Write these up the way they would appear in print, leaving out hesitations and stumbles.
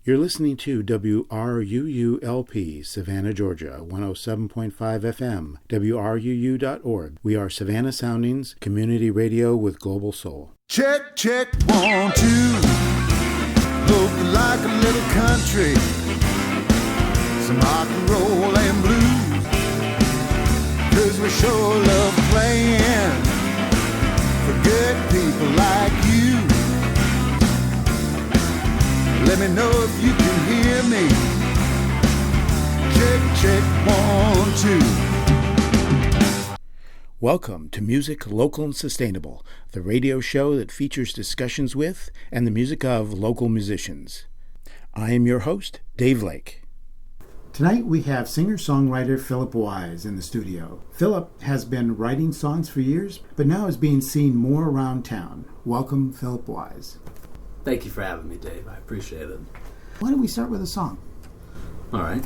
You're listening to WRUU-LP, Savannah, Georgia, 107.5 FM, WRUU.org. We are Savannah Soundings, community radio with global soul. Check, check, 1, 2. Look like a little country, some rock and roll and blues, 'cause we sure love playing for good people like you. Let me know if you can hear me. Check, check, 1, 2. Welcome to Music Local and Sustainable, the radio show that features discussions with and the music of local musicians. I am your host, Dave Lake. Tonight we have singer-songwriter Philip Wise in the studio. Philip has been writing songs for years, but now is being seen more around town. Welcome, Philip Wise. Thank you for having me, Dave. I appreciate it. Why don't we start with a song? All right.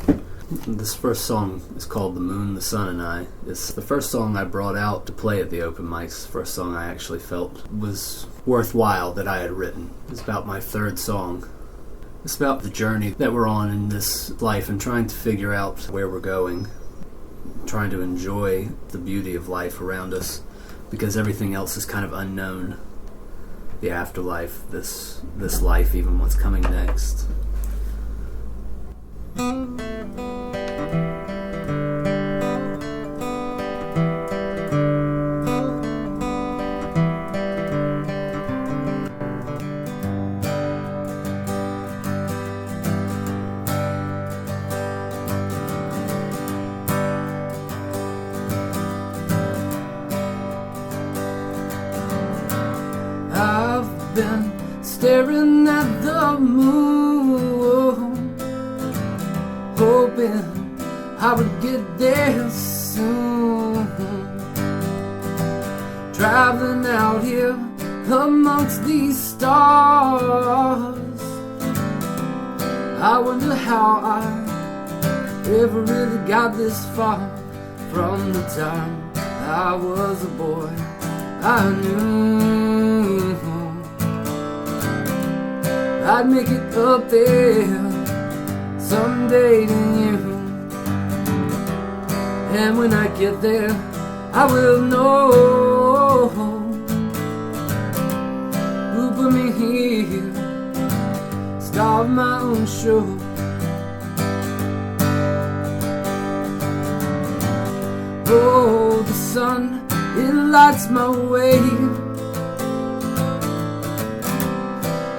This first song is called The Moon, the Sun, and I. It's the first song I brought out to play at the open mics. The first song I actually felt was worthwhile that I had written. It's about my third song. It's about the journey that we're on in this life and trying to figure out where we're going, trying to enjoy the beauty of life around us because everything else is kind of unknown. The afterlife, this life, even what's coming next. Been staring at the moon, hoping I would get there soon. Traveling out here amongst these stars, I wonder how I ever really got this far. From the time I was a boy, I knew I'd make it up there someday to you. And when I get there, I will know who put me here, star of my own show. Oh, the sun, it lights my way.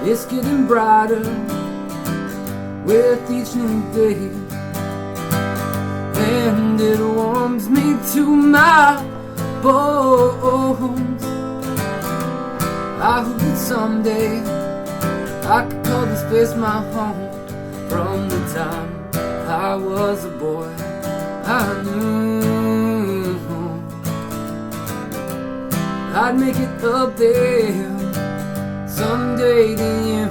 It's getting brighter with each new day, and it warms me to my bones. I hope that someday I could call this place my home. From the time I was a boy, I knew I'd make it up there someday to you.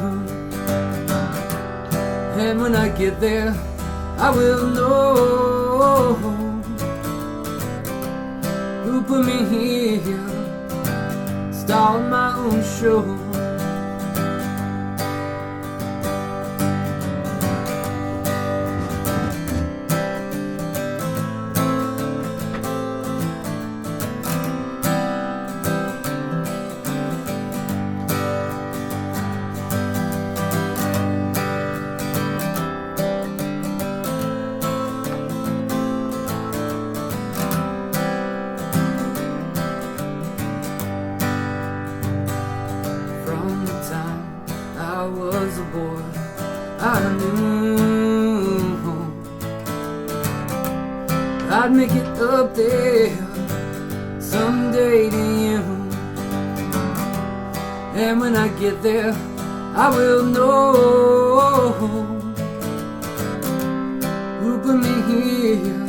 And when I get there, I will know who put me here, star of my own show. I'd make it up there someday to you. And when I get there, I will know who put me here,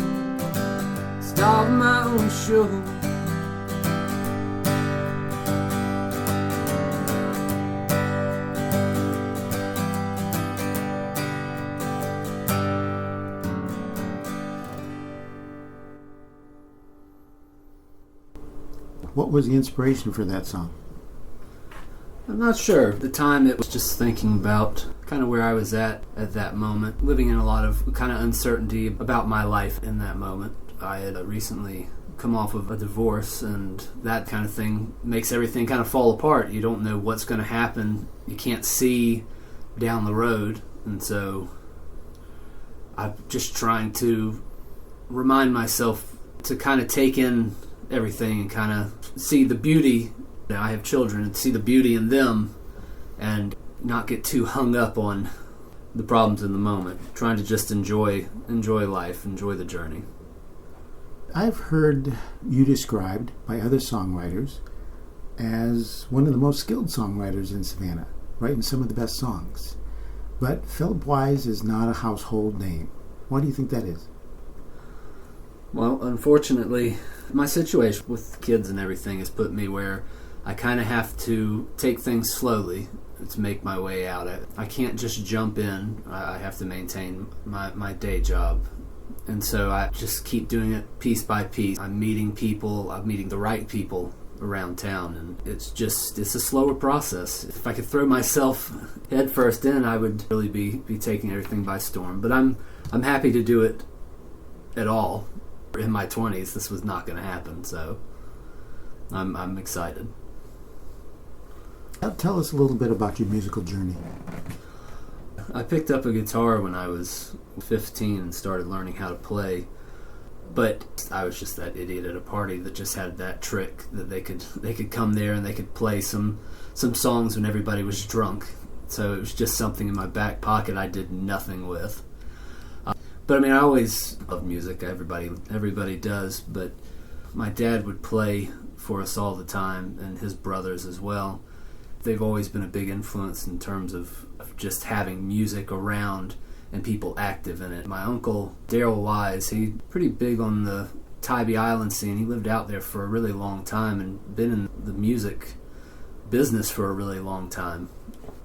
star of my own show. What was the inspiration for that song? I'm not sure. At the time, it was just thinking about kind of where I was at that moment, living in a lot of kind of uncertainty about my life in that moment. I had recently come off of a divorce, and that kind of thing makes everything kind of fall apart. You don't know what's going to happen. You can't see down the road, and so I'm just trying to remind myself to kind of take in everything and kind of see the beauty. I have children, and see the beauty in them and not get too hung up on the problems in the moment. Trying to just enjoy life, enjoy the journey. I've heard you described by other songwriters as one of the most skilled songwriters in Savannah, writing some of the best songs. But Philip Wise is not a household name. Why do you think that is? Well, unfortunately, my situation with kids and everything has put me where I kind of have to take things slowly to make my way out. I can't just jump in. I have to maintain my day job. And so I just keep doing it piece by piece. I'm meeting people. I'm meeting the right people around town. And it's a slower process. If I could throw myself head first in, I would really be taking everything by storm. But I'm happy to do it at all. In my 20s, this was not going to happen. So I'm excited. Tell us a little bit about your musical journey. I picked up a guitar when I was 15 and started learning how to play, but I was just that idiot at a party that just had that trick that they could come there and they could play some songs when everybody was drunk. So it was just something in my back pocket I did nothing with. But I mean, I always love music. Everybody does. But my dad would play for us all the time, and his brothers as well. They've always been a big influence in terms of just having music around and people active in it. My uncle, Daryl Wise, he's pretty big on the Tybee Island scene. He lived out there for a really long time and been in the music business for a really long time.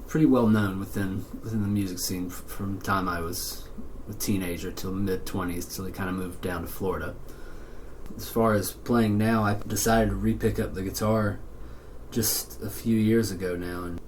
Pretty well known within the music scene from the time I was a teenager till mid-20s, till he kind of moved down to Florida. As far as playing now, I decided to re-pick up the guitar just a few years ago now. And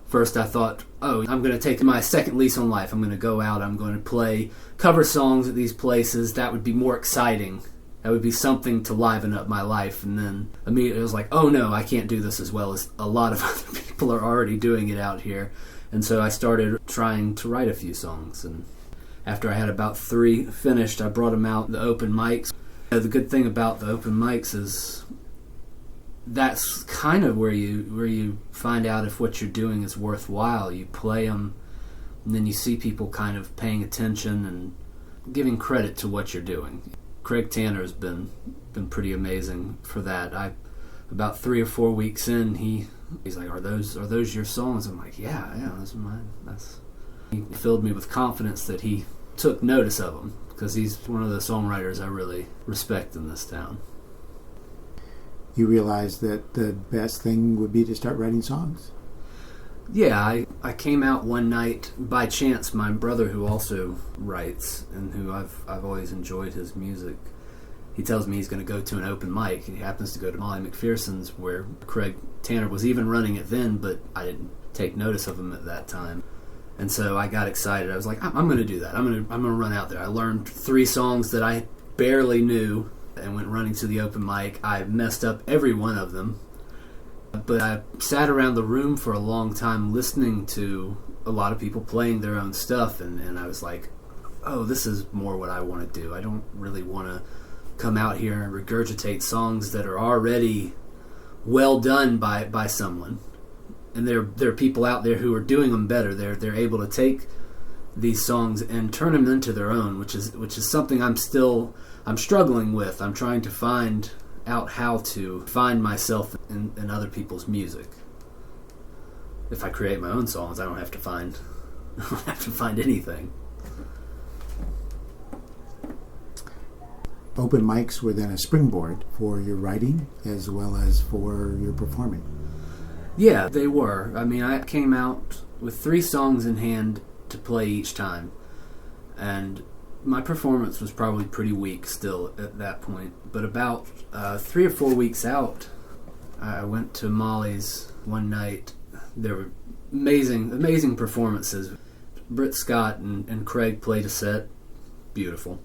first I thought, I'm going to take my second lease on life. I'm going to go out, I'm going to play cover songs at these places. That would be more exciting. That would be something to liven up my life. And then immediately I was like, oh no, I can't do this as well as a lot of other people are already doing it out here. And so I started trying to write a few songs. And after I had about 3 finished, I brought them out the open mics. The good thing about the open mics is that's kind of where you find out if what you're doing is worthwhile. You play them, and then you see people kind of paying attention and giving credit to what you're doing. Craig Tanner has been pretty amazing for that. About 3 or 4 weeks in, he's like, "Are those your songs?" I'm like, "Yeah, those are mine." He filled me with confidence that he took notice of them, because he's one of the songwriters I really respect in this town. You realized that the best thing would be to start writing songs? Yeah, I came out one night by chance. My brother, who also writes and who I've always enjoyed his music, he tells me he's going to go to an open mic. He happens to go to Molly McPherson's, where Craig Tanner was even running it then, but I didn't take notice of him at that time. And so I got excited. I was like, I'm going to do that. I'm going to run out there. I learned 3 songs that I barely knew and went running to the open mic. I messed up every one of them, but I sat around the room for a long time listening to a lot of people playing their own stuff, and I was like, oh, this is more what I want to do. I don't really want to come out here and regurgitate songs that are already well done by someone. And there are people out there who are doing them better. They're able to take these songs and turn them into their own, which is something I'm struggling with. I'm trying to find out how to find myself in other people's music. If I create my own songs, I don't have to find anything. Open mics were then a springboard for your writing as well as for your performing. Yeah, they were. I mean, I came out with 3 songs in hand to play each time, and my performance was probably pretty weak still at that point. But about 3 or 4 weeks out, I went to Molly's one night There were amazing performances. Britt Scott and Craig played a set. Beautiful.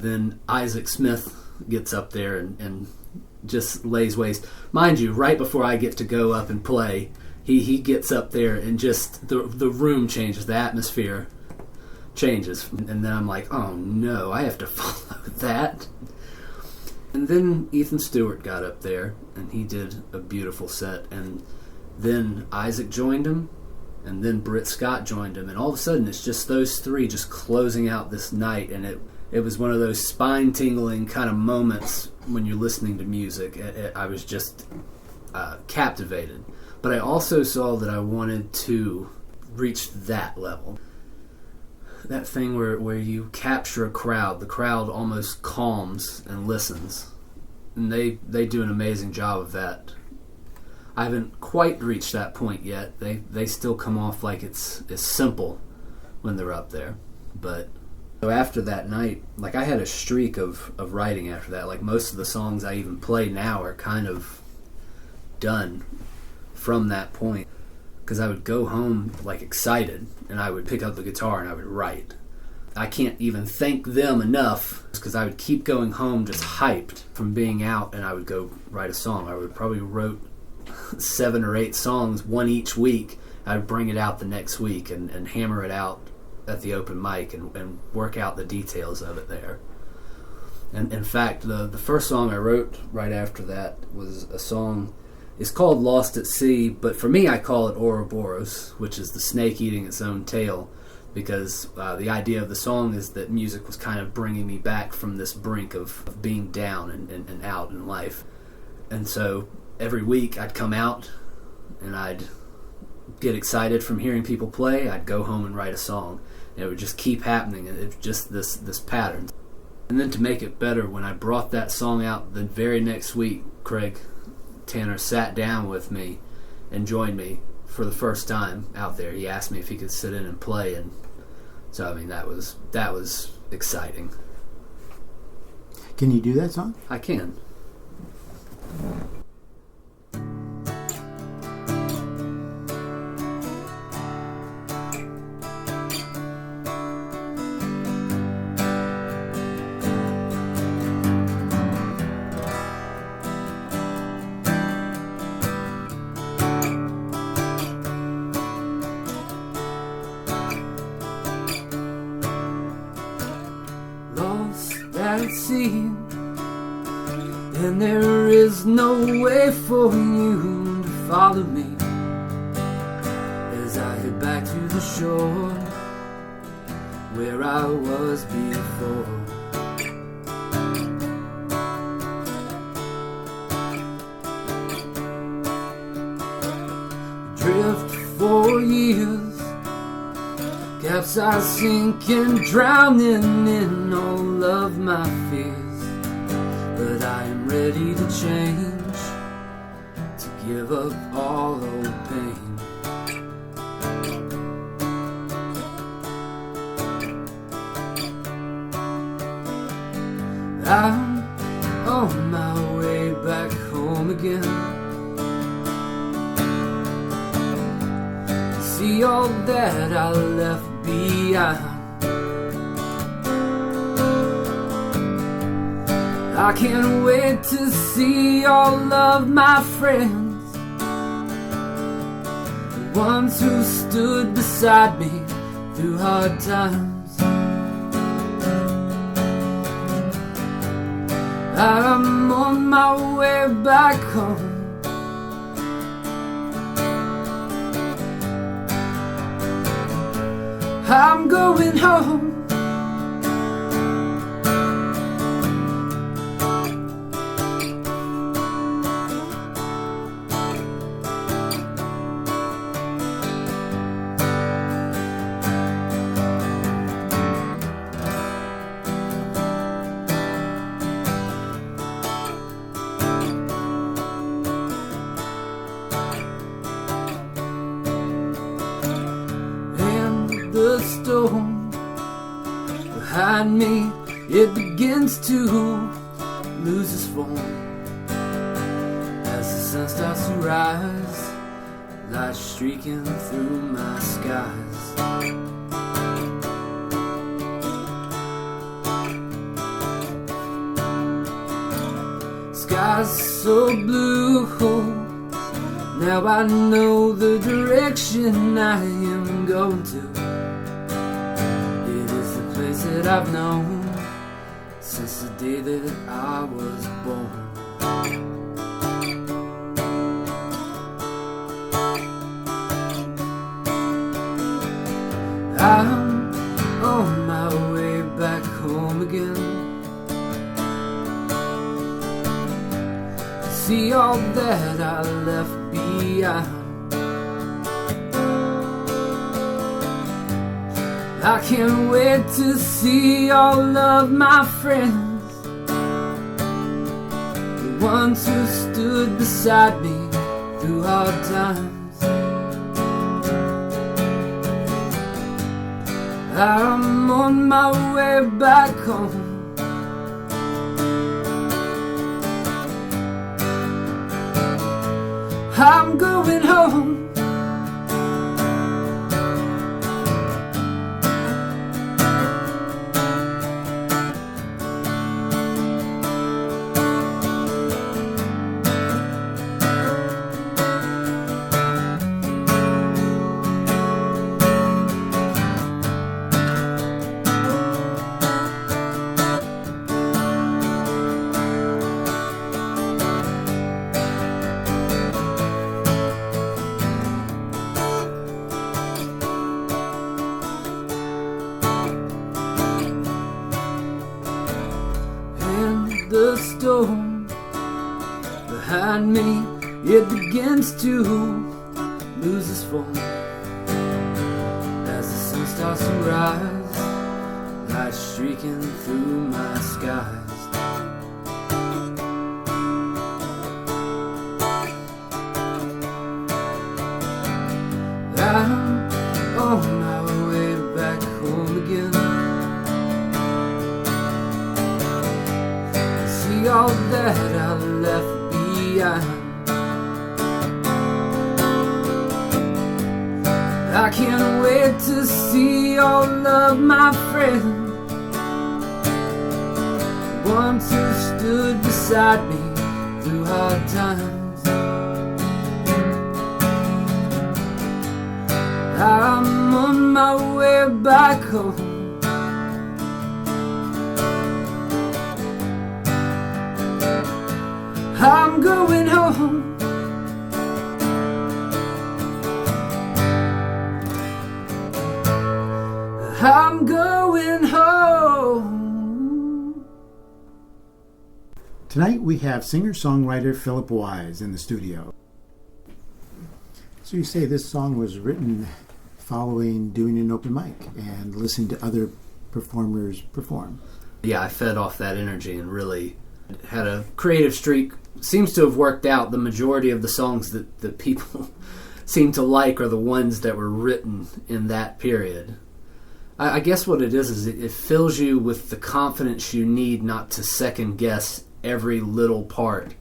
Then Isaac Smith gets up there and just lays waste. Mind you, right before I get to go up and play, he gets up there and just the room changes, the atmosphere changes. And then I'm like, oh no, I have to follow that. And then Ethan Stewart got up there and he did a beautiful set. And then Isaac joined him, and then Britt Scott joined him, and all of a sudden it's just those three just closing out this night, and it was one of those spine-tingling kind of moments when you're listening to music. I was just captivated. But I also saw that I wanted to reach that level. That thing where you capture a crowd, the crowd almost calms and listens. And they do an amazing job of that. I haven't quite reached that point yet. They still come off like it's simple when they're up there. But so after that night, like I had a streak of writing after that. Like most of the songs I even play now are kind of done from that point. Because I would go home like excited, and I would pick up the guitar and I would write. I can't even thank them enough, because I would keep going home just hyped from being out, and I would go write a song. I would probably wrote 7 or 8 songs, one each week. I would bring it out the next week and hammer it out at the open mic and work out the details of it there. And in fact, the first song I wrote right after that was a song. It's called Lost at Sea, but for me I call it Ouroboros, which is the snake eating its own tail, because the idea of the song is that music was kind of bringing me back from this brink of being down and out in life. And so every week I'd come out and I'd get excited from hearing people play. I'd go home and write a song, and it would just keep happening. It was just this pattern. And then to make it better, when I brought that song out the very next week, Craig Tanner sat down with me and joined me for the first time out there. He asked me if he could sit in and play, and so I mean that was exciting. Can you do that song? I can. And there is no way for you to follow me as I head back to the shore where I was before. Drift for years, capsize, sinking, drowning in all of my fears. But I am ready to change, to give up all old pain. I'm on my way back home again to see all that I left behind. I can't wait to see all of my friends, the ones who stood beside me through hard times. I'm on my way back home. I'm going home. The storm behind me, it begins to lose its form as the sun starts to rise light streaking through my skies. Skies so blue, now I know the direction I am going to. It is the place that I've known since the day that I was born. I'm on my way back home again. See all that I left behind. I can't wait to see all of my friends, the ones who stood beside me through hard times. I'm on my way back home. I'm going home. The storm behind me, it begins to lose its form as the sun starts to rise, light streaking through my skies. I'm on my way back home again. All that I left behind. I can't wait to see all of my friends, ones who stood beside me through hard times. I'm on my way back home. I'm going home. I'm going home. Tonight we have singer-songwriter Philip Wise in the studio. So you say this song was written following doing an open mic and listening to other performers perform. Yeah, I fed off that energy and really had a creative streak. Seems to have worked out. The majority of the songs that people seem to like are the ones that were written in that period. I guess what it is it fills you with the confidence you need not to second guess every little part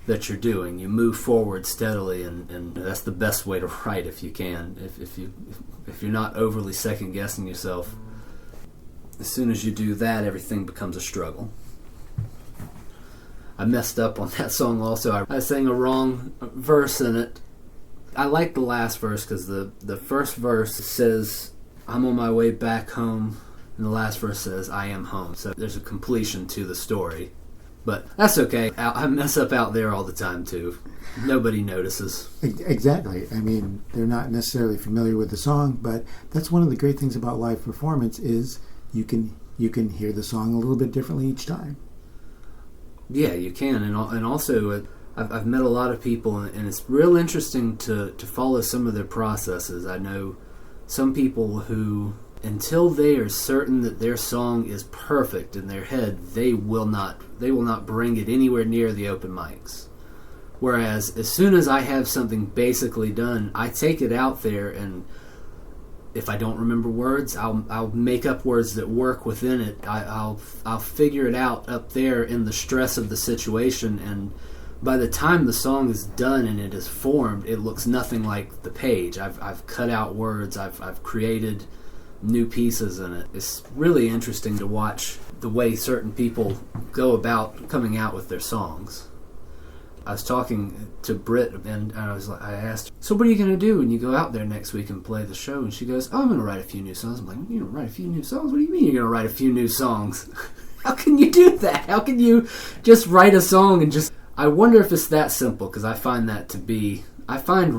that you're doing. You move forward steadily, and that's the best way to write if you can. If you're not overly second guessing yourself, as soon as you do that, everything becomes a struggle. I messed up on that song also. I sang a wrong verse in it. I like the last verse because the first verse says, I'm on my way back home, and the last verse says, I am home. So there's a completion to the story. But that's okay. I mess up out there all the time too. Nobody notices. Exactly. I mean, they're not necessarily familiar with the song, but that's one of the great things about live performance is you can hear the song a little bit differently each time. Yeah, you can, and also I've met a lot of people, and it's real interesting to follow some of their processes. I know some people who, until they are certain that their song is perfect in their head, they will not bring it anywhere near the open mics. Whereas as soon as I have something basically done, I take it out there, and if I don't remember words, I'll make up words that work within it. I'll figure it out up there in the stress of the situation, and by the time the song is done and it is formed, it looks nothing like the page. I've cut out words, I've created new pieces in it. It's really interesting to watch the way certain people go about coming out with their songs. I was talking to Britt, and I asked her, so what are you going to do when you go out there next week and play the show? And she goes, oh, I'm going to write a few new songs. I'm like, you're going to write a few new songs? What do you mean you're going to write a few new songs? How can you do that? How can you just write a song and just... I wonder if it's that simple, because I find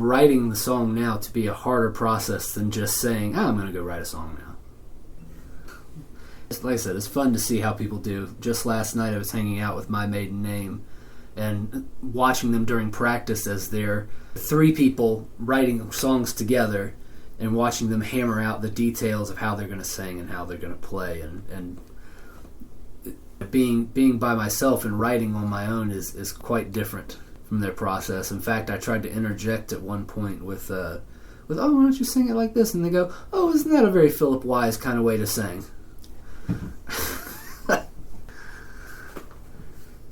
writing the song now to be a harder process than just saying, I'm going to go write a song now. Like I said, it's fun to see how people do. Just last night I was hanging out with My Maiden Name and watching them during practice as they're 3 people writing songs together and watching them hammer out the details of how they're going to sing and how they're going to play. And being by myself and writing on my own is quite different from their process. In fact, I tried to interject at one point with oh, why don't you sing it like this? And they go, oh, isn't that a very Philip Wise kind of way to sing?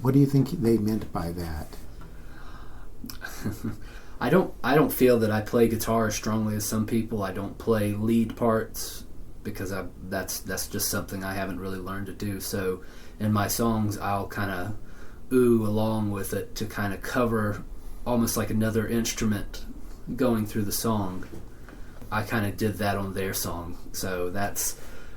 What do you think they meant by that? I don't feel that I play guitar as strongly as some people. I don't play lead parts because that's just something I haven't really learned to do. So in my songs, I'll kind of ooh along with it to kind of cover almost like another instrument going through the song. I kind of did that on their song. So that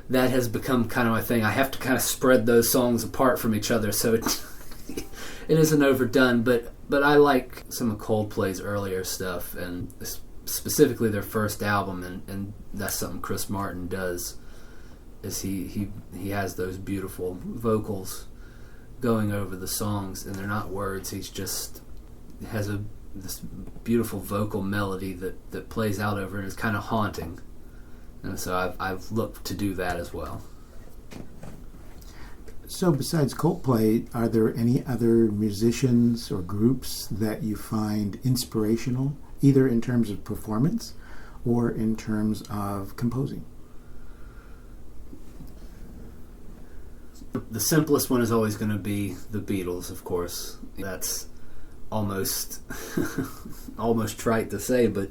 has become kind of my thing. I have to kind of spread those songs apart from each other so it isn't overdone, but I like some of Coldplay's earlier stuff, and specifically their first album, and that's something Chris Martin does, is he has those beautiful vocals going over the songs, and they're not words. He's just has this beautiful vocal melody that plays out over, and it's kind of haunting, and so I've looked to do that as well. So besides Coldplay, are there any other musicians or groups that you find inspirational, either in terms of performance or in terms of composing? The simplest one is always going to be the Beatles, of course. That's almost trite to say, but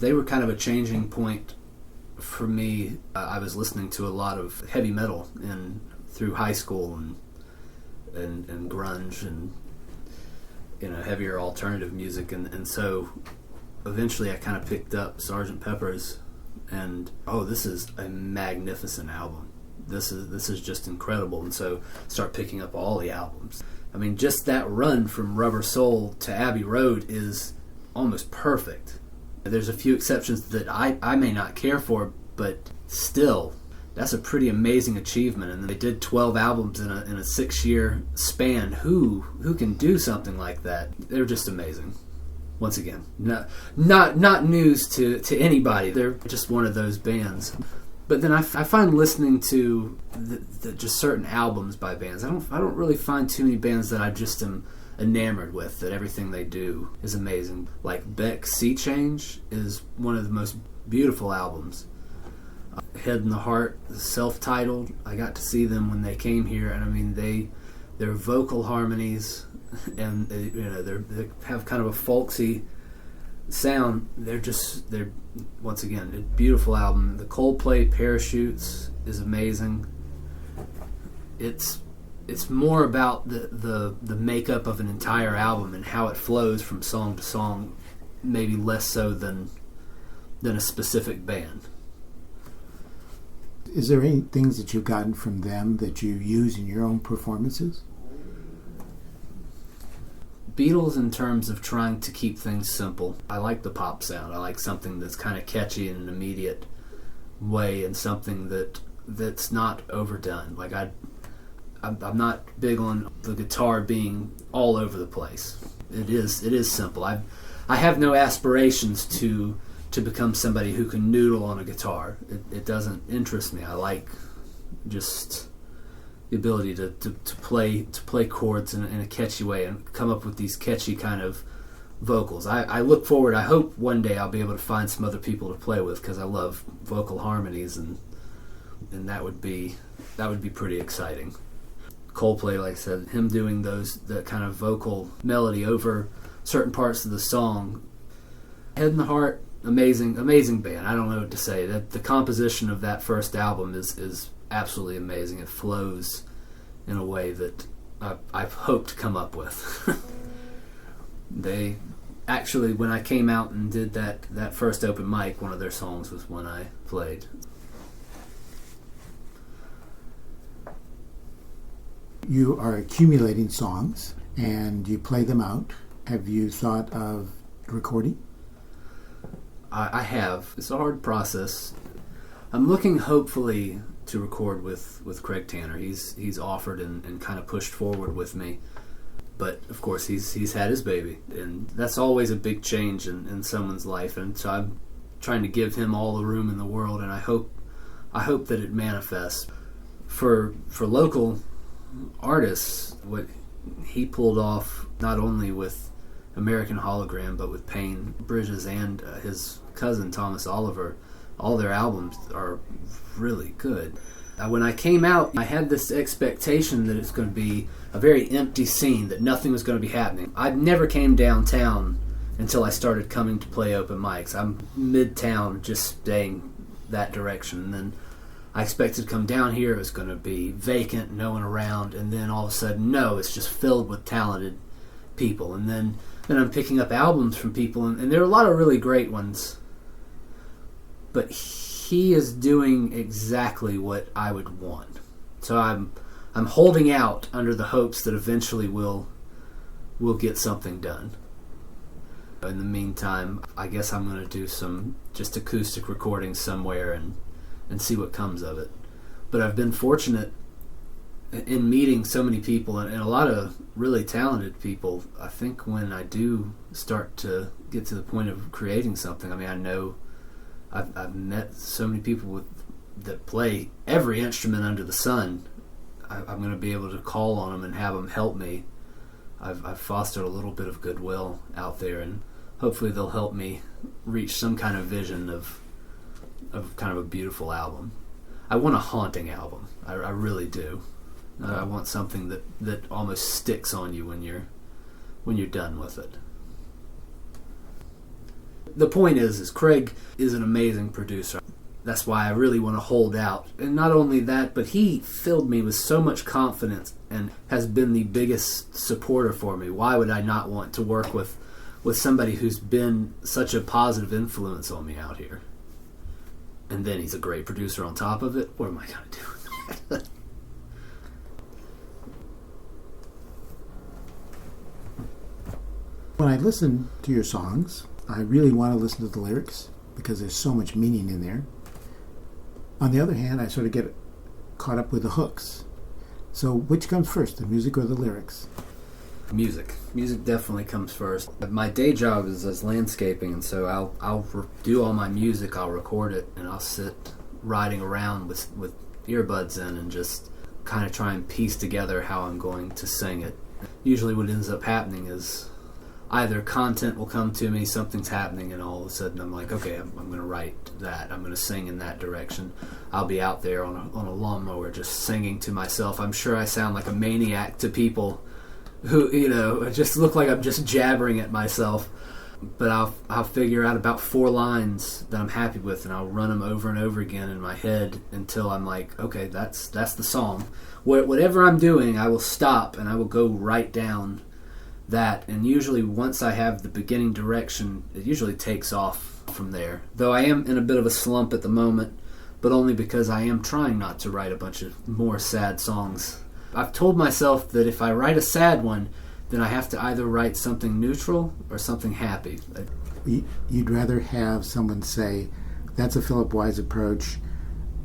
they were kind of a changing point for me. I was listening to a lot of heavy metal through high school and grunge and heavier alternative music, and so eventually I kind of picked up Sgt. Pepper's, and this is a magnificent album. This is just incredible, and so start picking up all the albums. I mean, just that run from Rubber Soul to Abbey Road is almost perfect. There's a few exceptions that I may not care for, but still, that's a pretty amazing achievement. And they did 12 albums in a 6-year span. Who can do something like that? They're just amazing. Once again, not news to anybody. They're just one of those bands. But then I find listening to the just certain albums by bands, I don't really find too many bands that I just am enamored with, that everything they do is amazing. Like Beck's Sea Change is one of the most beautiful albums. Head in the Heart, self-titled, I got to see them when they came here, and I mean their vocal harmonies, and they have kind of a folksy sound. They're once again a beautiful album. The Coldplay Parachutes is amazing. It's more about the makeup of an entire album and how it flows from song to song, maybe less so than a specific band. Is there any things that you've gotten from them that you use in your own performances? Beatles, in terms of trying to keep things simple. I like the pop sound. I like something that's kind of catchy in an immediate way, and something that's not overdone. Like I'm not big on the guitar being all over the place. It is simple. I have no aspirations to become somebody who can noodle on a guitar. It doesn't interest me. I like just the ability to play chords in a catchy way and come up with these catchy kind of vocals. I look forward. I hope one day I'll be able to find some other people to play with, because I love vocal harmonies, and that would be pretty exciting. Coldplay, like I said, him doing the kind of vocal melody over certain parts of the song. Head and the Heart, amazing band. I don't know what to say. That the composition of that first album is absolutely amazing. It flows in a way that I've hoped to come up with. They actually, when I came out and did that first open mic, one of their songs was one I played. You are accumulating songs and you play them out. Have you thought of recording? I have. It's a hard process. I'm looking hopefully to record with Craig Tanner. He's offered and kind of pushed forward with me. But of course he's had his baby, and that's always a big change in someone's life, and so I'm trying to give him all the room in the world, and I hope that it manifests. For local artists, what he pulled off, not only with American Hologram but with Payne Bridges and his cousin Thomas Oliver, all their albums are really good. When I came out, I had this expectation that it's going to be a very empty scene, that nothing was going to be happening. I never came downtown until I started coming to play open mics. I'm midtown, just staying that direction. And then I expected to come down here, it was going to be vacant, no one around, and then all of a sudden, no, it's just filled with talented people. And then I'm picking up albums from people, and there are a lot of really great ones. But he is doing exactly what I would want. So I'm holding out under the hopes that eventually we'll get something done. In the meantime, I guess I'm going to do some just acoustic recordings somewhere and see what comes of it. But I've been fortunate in meeting so many people and a lot of really talented people. I think when I do start to get to the point of creating something, I mean, I know I've met so many people that play every instrument under the sun. I'm going to be able to call on them and have them help me. I've fostered a little bit of goodwill out there, and hopefully they'll help me reach some kind of vision of kind of a beautiful album. I want a haunting album. I really do. I want something that almost sticks on you when you're done with it. The point is Craig is an amazing producer. That's why I really want to hold out. And not only that, but he filled me with so much confidence and has been the biggest supporter for me. Why would I not want to work with somebody who's been such a positive influence on me out here? And then he's a great producer on top of it. What am I going to do with that? When I listen to your songs, I really want to listen to the lyrics because there's so much meaning in there. On the other hand, I sort of get caught up with the hooks. So which comes first, the music or the lyrics? Music. Music definitely comes first. My day job is as landscaping, and so I'll do all my music, I'll record it, and I'll sit riding around with earbuds in and just kind of try and piece together how I'm going to sing it. Usually what ends up happening is either content will come to me, something's happening, and all of a sudden I'm like, okay, I'm going to write that. I'm going to sing in that direction. I'll be out there on a lawnmower just singing to myself. I'm sure I sound like a maniac to people who, just look like I'm just jabbering at myself. But I'll figure out about 4 lines that I'm happy with, and I'll run them over and over again in my head until I'm like, okay, that's the song. Whatever I'm doing, I will stop and I will go write down that, and usually once I have the beginning direction, it usually takes off from there. Though I am in a bit of a slump at the moment, but only because I am trying not to write a bunch of more sad songs. I've told myself that if I write a sad one, then I have to either write something neutral or something happy. You'd rather have someone say, that's a Philip Wise approach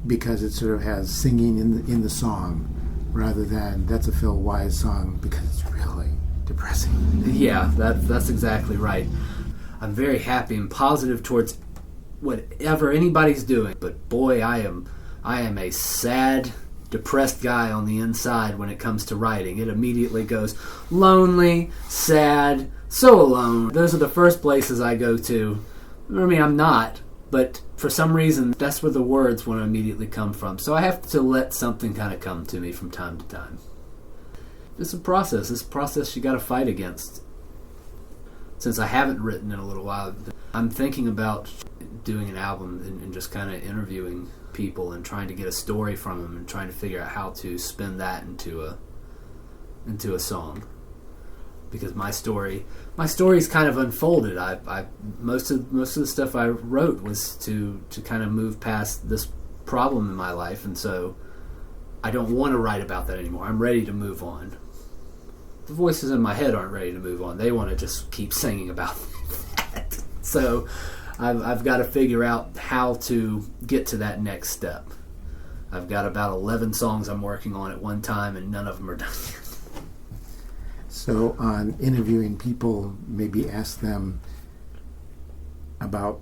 because it sort of has singing in the song, rather than that's a Phil Wise song because it's really depressing. Yeah, that's exactly right. I'm very happy and positive towards whatever anybody's doing, but boy, I am a sad, depressed guy on the inside when it comes to writing. It immediately goes lonely, sad, so alone. Those are the first places I go to. I mean, I'm not, but for some reason, that's where the words want to immediately come from. So I have to let something kind of come to me from time to time. it's a process. It's a process you got to fight against. Since I haven't written in a little while, I'm thinking about doing an album and just kind of interviewing people and trying to get a story from them and trying to figure out how to spin that into a song. Because my story's kind of unfolded. I most of the stuff I wrote was to kind of move past this problem in my life, and so I don't want to write about that anymore. I'm ready to move on. The voices in my head aren't ready to move on. They want to just keep singing about that. So I've got to figure out how to get to that next step. I've got about 11 songs I'm working on at one time, and none of them are done yet. So on interviewing people, maybe ask them about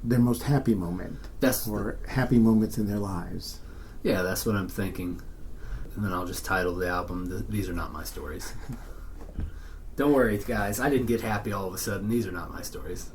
their most happy moment or happy moments in their lives. Yeah, that's what I'm thinking. And then I'll just title the album, These Are Not My Stories. Don't worry, guys. I didn't get happy all of a sudden. These are not my stories.